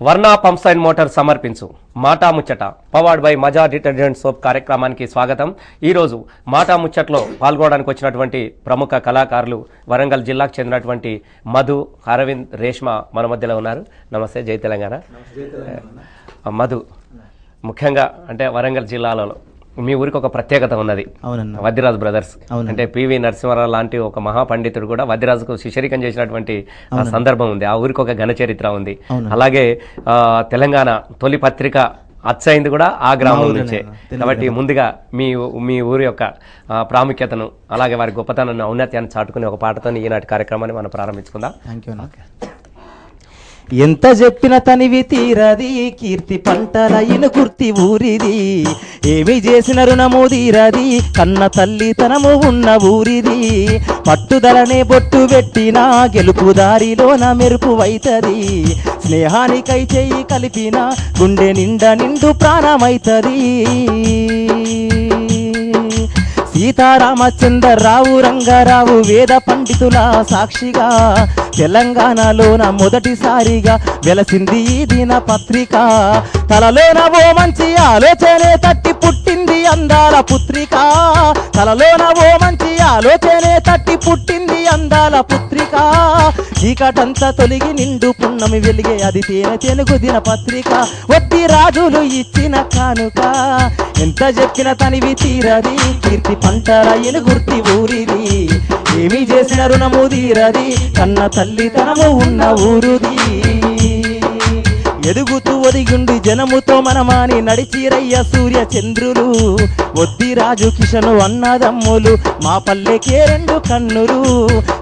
వర్ణ pumps and motor సమర్పించు మాటా ముచ్చట పవర్డ్ బై మజా డిటర్జెంట్ సోప్ కార్యక్రమానికి స్వాగతం. ఈరోజు మాటా ముచ్చట్లో పాల్గొనడానికి వచ్చినటువంటి ప్రముఖ కళాకారులు వరంగల్ జిల్లాకు చెందినటువంటి మధు, అరవింద్, రేష్మ మన మధ్యలో ఉన్నారు. నమస్తే, జై తెలంగాణ. మధు, ముఖ్యంగా అంటే వరంగల్ జిల్లాలో మీ ఊరికి ఒక ప్రత్యేకత ఉన్నది, వద్దిరాజు బ్రదర్స్. అంటే పివి నరసింహారావు లాంటి ఒక మహాపండితుడు కూడా వద్దిరాజుకు శిష్యరికం చేసినటువంటి సందర్భం ఉంది. ఆ ఊరికి ఒక ఘన చరిత్ర ఉంది. అలాగే తెలంగాణ తొలి పత్రిక అచ్చయింది కూడా ఆ గ్రామం నుంచే. కాబట్టి ముందుగా మీ ఊరి యొక్క ప్రాముఖ్యతను, అలాగే వారి గొప్పతనాన్ని, ఔన్నత్యాన్ని చాటుకునే ఒక పాటతో ఈనాటి కార్యక్రమాన్ని మనం ప్రారంభించుకుందాం. ఎంత చెప్పిన తనివి తీరది, కీర్తి పంటలైన గుర్తి ఊరిది, ఏమి చేసిన రుణము తీరది, కన్న తల్లి తనము ఉన్న ఊరిది, పట్టుదలనే బొట్టు పెట్టినా గెలుపు దారిలోన మెరుపు వైతది, స్నేహానికై చెయ్యి కలిపిన గుండె నిండా నిండు ప్రాణమైతది. సీతారామచంద్రరావు, రంగారావు, వేద పండితుల సాక్షిగా తెలంగాణలోన మొదటిసారిగా వెలసింది ఈ దిన పత్రిక. తలలోన ఓ మంచి ఆలోచనే తట్టి పుట్టింది అందాల పుత్రిక, తలలోన ఓ మంచి ఆలోచనే తట్టి పుట్టింది అందాల పుత్రిక. చీకటంతా తొలగి నిండు పున్నమి వెలిగే అది తెలుగు దిన పత్రిక. వద్ది రాజులు ఇచ్చిన కానుక, ఎంత చెప్పిన తనివి తీరది, కీర్తి పంటలైన గుర్తి ఊరిది, ఏమి చేసిన రుణము తీరది, కన్న తల్లి తనము ఉన్న ఊరుది. ఎదుగుతూ ఒదిగుండి జనముతో మనమాని నడిచిరయ్య సూర్య చంద్రులు, వద్ది రాజు కిషను అన్నదమ్ములు, మా పల్లెకే రెండు కన్నులు,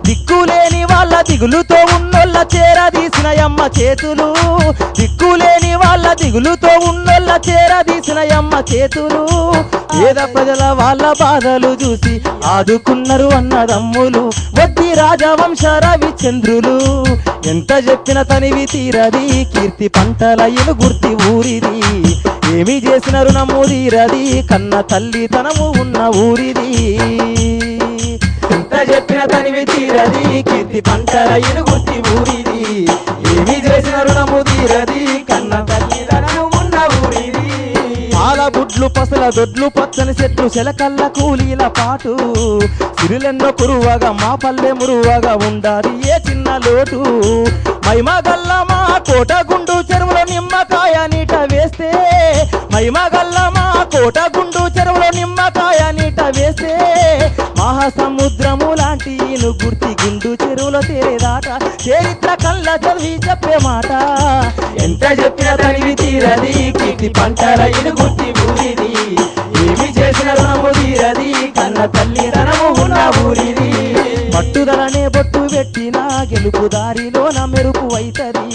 దిక్కులేని వాళ్ళ దిగులుతో ఉన్నోళ్ళ చేరదీసిన అమ్మ చేతులు, దిక్కులేని వాళ్ళ దిగులుతో ఉన్నోళ్ళ చేరదీసిన అమ్మ చేతులు, పేద ప్రజల వాళ్ళ బాధలు చూసి ఆదుకున్నారు అన్నదమ్ములు, వద్ది రాజవంశ రవిచంద్రులు. ఎంత చెప్పిన తనివి తీరది, కీర్తి పంటలైన గుర్తి ఊరిది, ఏమి చేసిన రుణము తీరది, కన్న తల్లి తనము ఉన్న ఊరిది. ఎంత చెప్పిన తనివి తీరది, కీర్తి పంటలైన గుర్తి ఊరిది, ఏమి చేసిన రుణము తీరది, కన్న తల్లి తనము ఉన్న ఊరిది. పాల బుడ్లు, పసల దొడ్లు, పచ్చని చెట్లు, శలకల్ల కూలీల పాటు, సిరులెన్నో కురువగా మా పల్లె మురువగా ఉండాలి ఏ చిన్న లోటు. మైమగల్ల మా కోటగుండు చెరువులో నిమ్మకాయ నీట వేస్తే, మైమగల్ల మా కోటగుండు చెరువులో నిమ్మకాయ నీట వేస్తే, మహాసముద్రము లాంటి గుర్తి గుండు చెరువులో తేరేదాట, చరిత్ర కళ్ళ చదివి చెప్పే మాట. ఎంత చెప్పిన తనివి తీరది, కీర్తి పంటలైన గుర్తి ఊరిది, ఏమి చేసిన రుణము తీరది, కన్న తల్లి ధనము ఉన్న ఊరిది. పట్టుదలనే బొట్టు పెట్టిన గెలుపు దారిలోన మెరుపు వైతది,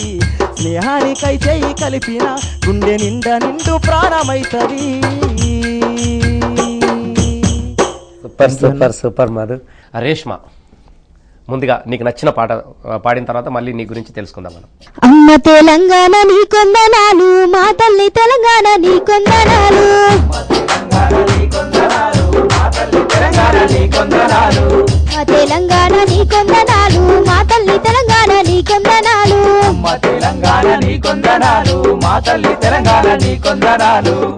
స్నేహానికై చెయ్యి కలిపిన గుండె నిండా నిండు ప్రాణమైతది. Super super super Madhu. Reshma, ముందుగా నీకు నచ్చిన పాట పాడిన తర్వాత మళ్ళీ నీ గురించి తెలుసుకుందాం మనం. అమ్మ తెలంగాణ నీ కొందనాలు, మా తల్లి తెలంగాణ నీ కొందనాలు, తెలంగాణ నీ కొందనాలు, మా తల్లి తెలంగాణ నీ కొందనాలు,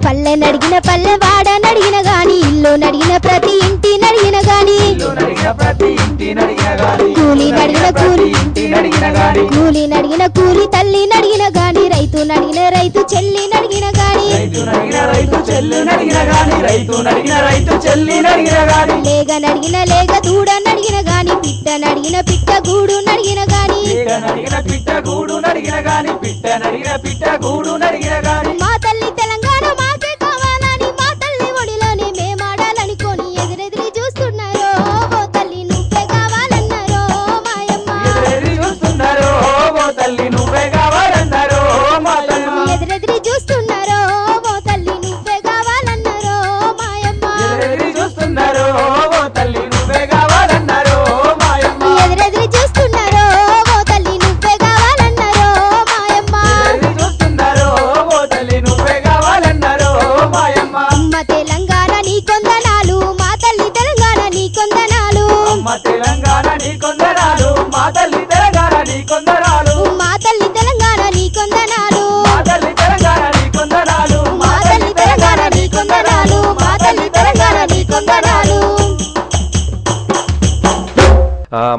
పల్లె నడిగిన పల్లె వాడ నడిగిన గాని, ఇల్లు నడిగిన ప్రతి ఇంటి నడిగిన గాని, కూలి నడిగిన కూలి తల్లి నడిగిన గాని, రైతు నడిగిన రైతు చెల్లి నడిగిన గాని, లేగ నడిగిన లేగ దూడ నడిగిన గాని, పిట్ట నడిగిన పిట్ట గూడు నడిగిన గాని, మా తల్లి తెలంగాణ మాకే కావాలని, మా తల్లి ఒడిలోనే మేమాడాలనుకొని ఎదురెదిరి చూస్తున్నారో, ఓ తల్లి నువ్వే కావాలన్నారో మాయమ్మ, ఎదురెదిరి చూస్తున్నారో, ఓ తల్లి నువ్వే కావాలన్నారో మాయమ్మ,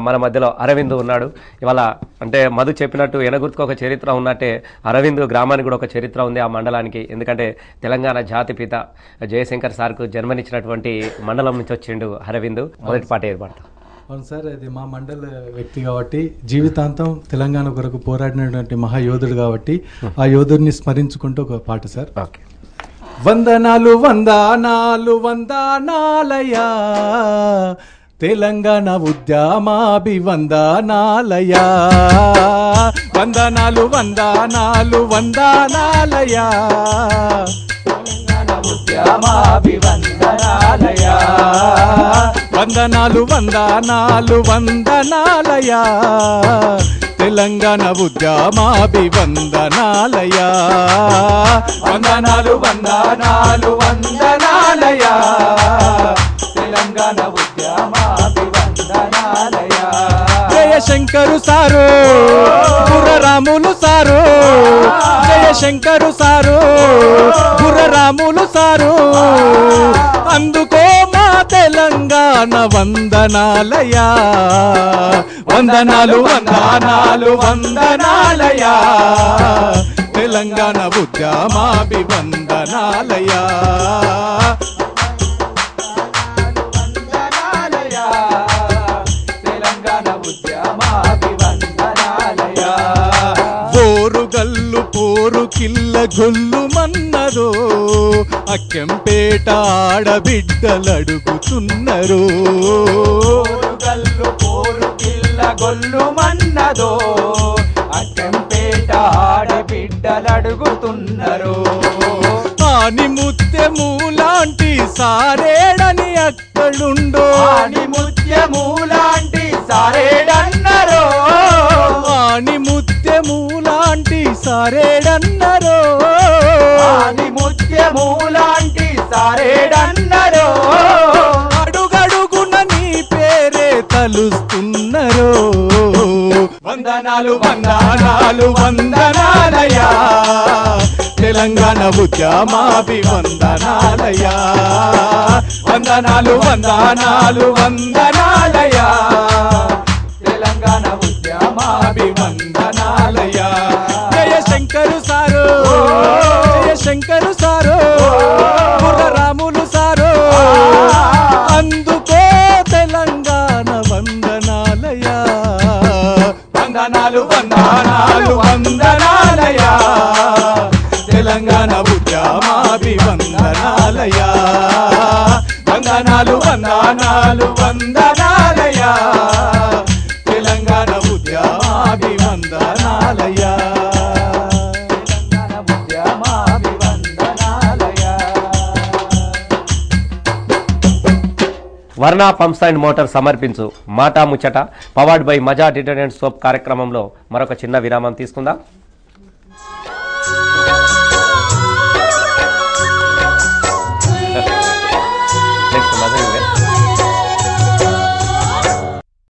మన మధ్యలో అరవింద్ ఉన్నాడు. ఇవాళ అంటే మధు చెప్పినట్టు ఎనగుర్తుకు ఒక చరిత్ర ఉన్నట్టే అరవింద్ గ్రామానికి కూడా ఒక చరిత్ర ఉంది ఆ మండలానికి. ఎందుకంటే తెలంగాణ జాతిపిత జయశంకర్ సార్కు జన్మనిచ్చినటువంటి మండలం నుంచి వచ్చిండు అరవింద్. మొదటి పాట ఏర్పాటు. అవును సార్, అది మా మండల వ్యక్తి కాబట్టి జీవితాంతం తెలంగాణ కొరకు పోరాడినటువంటి మహాయోధుడు కాబట్టి ఆ యోధుడిని స్మరించుకుంటూ ఒక పాట సార్. ఓకే. వందనాలు వందనాలు వందనాలయా తెలంగాణ ఉద్యమాభివందనాలయా, వందనాలు వందనాలు వందనాలయా తెలంగాణ ఉద్యమాభివందనాలయా, వందనాలు వందనాలు వందనాలయా తెలంగాణ ఉద్యమాభివందనాలయా, వందనాలు వందనాలు వందనాలయా తెలంగాణ ఉద్యమాభివందనాలయా. Jayashankar sir Gurraramulu sir, Jayashankar sir Gurraramulu sir, అందుకో మా తెలంగాణ వందనాలయా, వందనాలు వందనాలు వందనాలయా తెలంగాణ ఉద్యమాభివందనాలయా, తెలంగాణ ఉద్యమాభివందనాలయా. పోరుగల్లు పోరు కిల్ల గొల్లు మన్నదో అక్కెంపేట ఆడబిడ్డలడుగుతున్నారు, పోరుగల్లు పోరు కిల్ల గొల్లు మన్నదో అక్కెంపేట ఆడబిడ్డలడుగుతున్నారు, ఆని ముత్యములాంటి సారేడని అక్కడుండో, ఆని ముత్యములాంటి సారేడన్నరో, ఆని ముత్యములాంటి సారేడన్నరో, ఆని ముత్యములాంటి సారేడన్నరో, అడుగడుగున నీ పేరే తలుస్తున్నరో, వందనాలు వందనాలు వందనాలయా తెలంగాణ ఉద్యమాభివందనాలయా, వందనాలు వందనాలు వందనాలయా తెలంగాణ ఉద్యమాభివందనాలయా. Jayashankar sir Jayashankar sir Gurraramulu sir, అందుకో తెలంగాణ వందనాలయా, వందనాలు వందనాలు వందనాలయా తెలంగాణ ఉద్యమాభివందనాలయా, వందనాలు వందనాలు వందనాలయా తెలంగాణ ఉద్యమాభివందనాలయా, తెలంగాణ ఉద్యమాభివందనాలయా. వర్ణ పంప్స్ అండ్ మోటార్ సమర్పించు మాటా ముచ్చట పవర్డ్ బై మజా డిటర్జెంట్ సోప్ కార్యక్రమంలో మరొక చిన్న విరామం తీసుకుందాం.